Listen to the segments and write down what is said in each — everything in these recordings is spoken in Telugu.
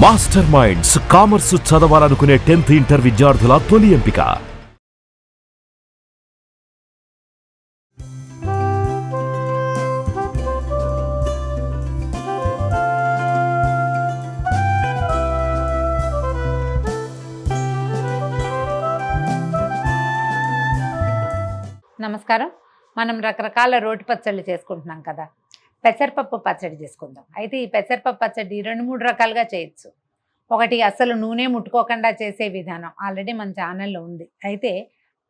మాస్టర్ మైండ్స్ కామర్స్ చదవాలనుకునే 10th ఇంటర్ విద్యార్థుల తొలి ఎంపిక. నమస్కారం. మనం రకరకాల రోటి పచ్చళ్ళు చేసుకుంటున్నాం కదా. పెసరపప్పు పచ్చడి చేసుకుందాం. అయితే ఈ పెసరపప్పు పచ్చడి 2-3 రకాలుగా చేయొచ్చు. ఒకటి అసలు నూనె ముట్టుకోకుండా చేసే విధానం ఆల్రెడీ మన ఛానల్లో ఉంది. అయితే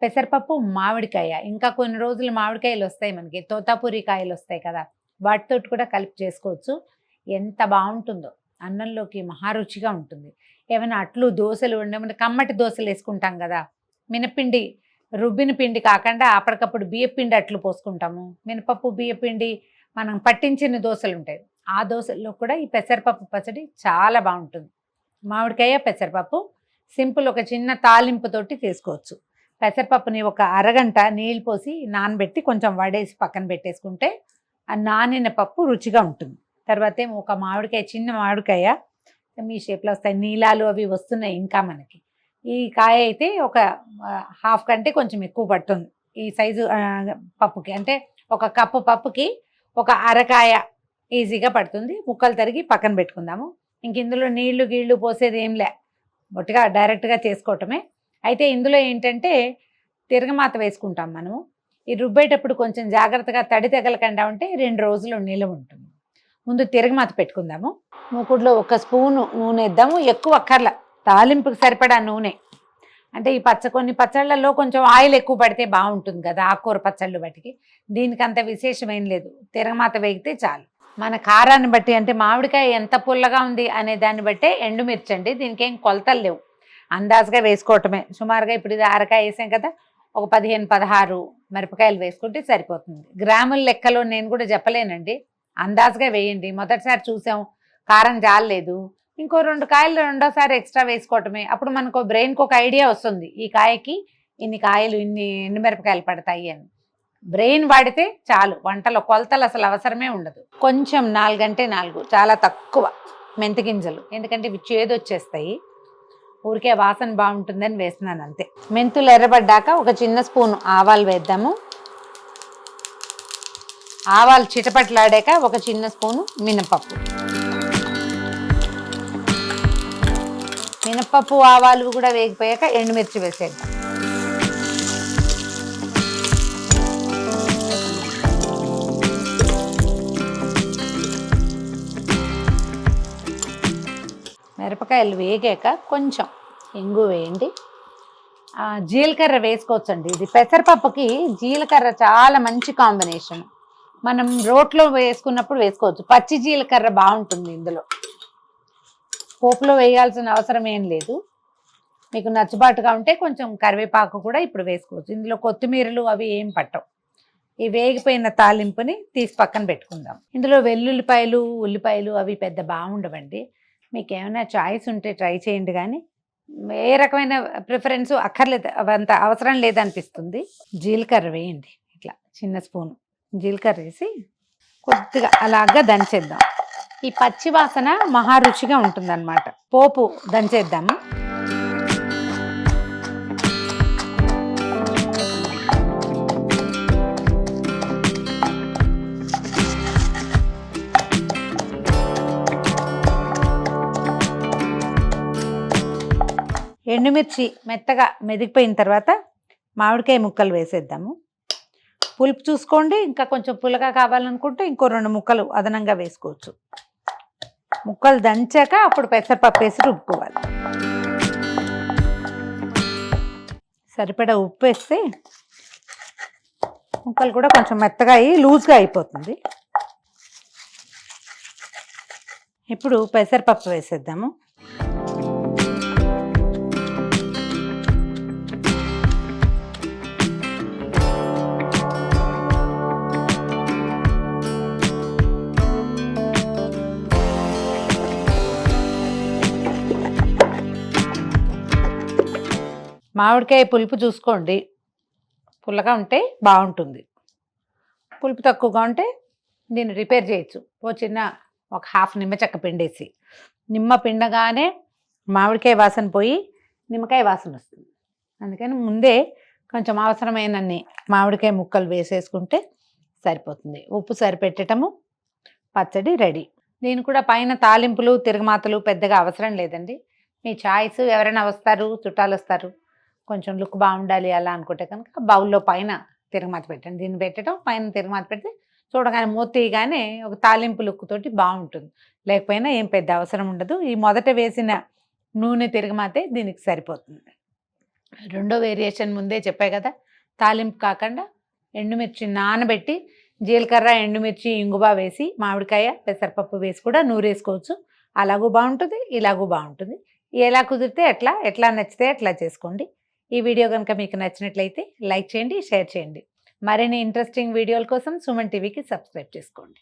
పెసరపప్పు, మామిడికాయ, ఇంకా కొన్ని రోజులు మామిడికాయలు వస్తాయి, మనకి తోతాపూరి కాయలు వస్తాయి కదా, వాటితో కూడా కలిపి చేసుకోవచ్చు. ఎంత బాగుంటుందో, అన్నంలోకి మహారుచిగా ఉంటుంది. ఏమైనా అట్లు, దోశలు ఉండేమంటే కమ్మటి దోశలు వేసుకుంటాం కదా, మినపిండి రుబ్బిన పిండి కాకుండా అప్పటికప్పుడు బియ్యపిండి అట్లు పోసుకుంటాము. మినపప్పు, బియ్యపిండి మనం పట్టించిన దోశలు ఉంటాయి, ఆ దోశల్లో కూడా ఈ పెసరపప్పు పచ్చడి చాలా బాగుంటుంది. మామిడికాయ, పెసరపప్పు సింపుల్, ఒక చిన్న తాలింపుతోటి చేసుకోవచ్చు. పెసరపప్పుని ఒక అరగంట నీళ్ళు పోసి నానబెట్టి కొంచెం వడేసి పక్కన పెట్టేసుకుంటే ఆ నానిన పప్పు రుచిగా ఉంటుంది. తర్వాత ఏమో ఒక మామిడికాయ, చిన్న మామిడికాయ మీ షేప్లో వస్తాయి, నీలాలు అవి వస్తున్నాయి ఇంకా మనకి. ఈ కాయ అయితే ఒక హాఫ్ కంటే కొంచెం ఎక్కువ పడుతుంది ఈ సైజు పప్పుకి. అంటే ఒక కప్పు పప్పుకి ఒక అరకాయ ఈజీగా పడుతుంది. ముక్కలు తరిగి పక్కన పెట్టుకుందాము. ఇంక ఇందులో నీళ్లు గీళ్లు పోసేది ఏం లే, బొట్టుగా డైరెక్ట్గా చేసుకోవటమే. అయితే ఇందులో ఏంటంటే తిరగమాత వేసుకుంటాం మనము. ఈ రుబ్బేటప్పుడు కొంచెం జాగ్రత్తగా తడి తగలకుండా ఉంటే 2 రోజులు నిల్వ ఉంటుంది. ముందు తిరగమాత పెట్టుకుందాము. మూకుడులో 1 స్పూను నూనె వేద్దాము, ఎక్కువ అక్కర్ల, తాలింపుకి సరిపడా నూనె. అంటే ఈ కొన్ని పచ్చళ్ళల్లో కొంచెం ఆయిల్ ఎక్కువ పడితే బాగుంటుంది కదా, ఆకుకూర పచ్చళ్ళు బట్టికి. దీనికి అంత విశేషమేం లేదు, తిరగమాత వేగితే చాలు. మన కారాన్ని బట్టి, అంటే మామిడికాయ ఎంత పుల్లగా ఉంది అనే దాన్ని బట్టే ఎండుమిర్చి అండి, దీనికి ఏం కొలతలు లేవు, అందాజుగా వేసుకోవటమే. సుమారుగా ఇప్పుడు ఇది అరకాయ వేసాం కదా, ఒక 15-16 మిరపకాయలు వేసుకుంటే సరిపోతుంది. గ్రాముల లెక్కలో నేను కూడా చెప్పలేనండి, అందాజుగా వేయండి. మొదటిసారి చూసాం కారం జాలలేదు, ఇంకో 2 కాయలు రెండోసారి ఎక్స్ట్రా వేసుకోవటమే. అప్పుడు మనకు బ్రెయిన్కి ఒక ఐడియా వస్తుంది, ఈ కాయకి ఇన్ని కాయలు, ఇన్ని ఎండుమిరపకాయలు పడతాయి అని. బ్రెయిన్ వాడితే చాలు, వంటలో కొలతలు అసలు అవసరమే ఉండదు. కొంచెం 4 అంటే 4, చాలా తక్కువ మెంతి గింజలు, ఎందుకంటే ఇవి చేదొచ్చేస్తాయి. ఊరికే వాసన బాగుంటుందని వేస్తున్నాను అంతే. మెంతులు ఎర్రబడ్డాక ఒక చిన్న స్పూను ఆవాలు వేద్దాము. ఆవాలు చిటపట్లాడాక ఒక చిన్న స్పూను మినపప్పు. మినపప్పు, ఆవాలు కూడా వేగిపోయాక ఎండుమిర్చి వేసేద్దాం. మిరపకాయలు వేగాక కొంచెం ఇంగు వేయండి. జీలకర్ర వేసుకోవచ్చండి. ఇది పెసరపప్పుకి జీలకర్ర చాలా మంచి కాంబినేషన్. మనం రోట్లో వేసుకున్నప్పుడు వేసుకోవచ్చు, పచ్చి జీలకర్ర బాగుంటుంది ఇందులో. పోపులో వేయాల్సిన అవసరం ఏం లేదు. మీకు నచ్చుబాటుగా ఉంటే కొంచెం కరివేపాకు కూడా ఇప్పుడు వేసుకోవచ్చు. ఇందులో కొత్తిమీరలు అవి ఏం పట్టవు. ఈ వేగిపోయిన తాలింపుని తీసి పక్కన పెట్టుకుందాం. ఇందులో వెల్లుల్లిపాయలు, ఉల్లిపాయలు అవి పెద్ద బాగుండవండి. మీకు ఏమైనా చాయిస్ ఉంటే ట్రై చేయండి, కానీ ఏ రకమైన ప్రిఫరెన్స్ అక్కర్లేదు, అవంత అవసరం లేదనిపిస్తుంది. జీలకర్ర వేయండి, ఇట్లా చిన్న స్పూను జీలకర్ర వేసి కొద్దిగా అలాగా దంచేద్దాం. ఈ పచ్చి వాసన మహారుచిగా ఉంటుందన్నమాట. పోపు దంచేద్దాము. ఎండుమిర్చి మెత్తగా మెదిగిపోయిన తర్వాత మామిడికాయ ముక్కలు వేసేద్దాము. పులుపు చూసుకోండి, ఇంకా కొంచెం పుల్లగా కావాలనుకుంటే ఇంకో 2 ముక్కలు అదనంగా వేసుకోవచ్చు. ముక్కలు దంచాక అప్పుడు పెసరపప్పు వేసి రుబ్బుకోవాలి. సరిపడా ఉప్పు వేస్తే ముక్కలు కూడా కొంచెం మెత్తగా అయ్యి లూజ్గా అయిపోతుంది. ఇప్పుడు పెసరపప్పు వేసేద్దాము. మామిడికాయ పులుపు చూసుకోండి, పుల్లగా ఉంటే బాగుంటుంది. పులుపు తక్కువగా ఉంటే దీన్ని రిపేర్ చేయొచ్చు. ఒక హాఫ్ నిమ్మ చెక్క పిండేసి నిమ్మ పిండగానే మామిడికాయ వాసన పోయి నిమ్మకాయ వాసన వస్తుంది. అందుకని ముందే కొంచెం అవసరమైనన్ని మామిడికాయ ముక్కలు వేసేసుకుంటే సరిపోతుంది. ఉప్పు సరిపెట్టడము, పచ్చడి రెడీ. దీని కూడా పైన తాలింపులు తిరగమాతలు పెద్దగా అవసరం లేదండి. మీ చాయిస్. ఎవరైనా వస్తారు, చుట్టాలు వస్తారు, కొంచెం లుక్ బాగుండాలి అలా అనుకుంటే కనుక బౌల్లో పైన తిరగమాత పెట్టండి. దీన్ని పెట్టడం పైన తిరగమాత పెడితే చూడగానే మూతీగానే ఒక తాలింపు లుక్ తోటి బాగుంటుంది. లేకపోయినా ఏం పెద్ద అవసరం ఉండదు. ఈ మొదట వేసిన నూనె తిరగమాతే దీనికి సరిపోతుంది. రెండో వేరియేషన్ ముందే చెప్పా కదా, తాలింపు కాకుండా ఎండుమిర్చి నానబెట్టి జీలకర్ర, ఎండుమిర్చి, ఇంగువ వేసి మామిడికాయ, పెసరపప్పు వేసి కూడా నూరేసుకోవచ్చు. అలాగూ బాగుంటుంది, ఇలాగూ బాగుంటుంది. ఎలా కుదిరితే ఎట్లా నచ్చితే అట్లా చేసుకోండి. ఈ వీడియో కనుక మీకు నచ్చినట్లయితే లైక్ చేయండి, షేర్ చేయండి. మరిన్ని ఇంట్రెస్టింగ్ వీడియోల కోసం సుమన్ టీవీకి సబ్స్క్రైబ్ చేసుకోండి.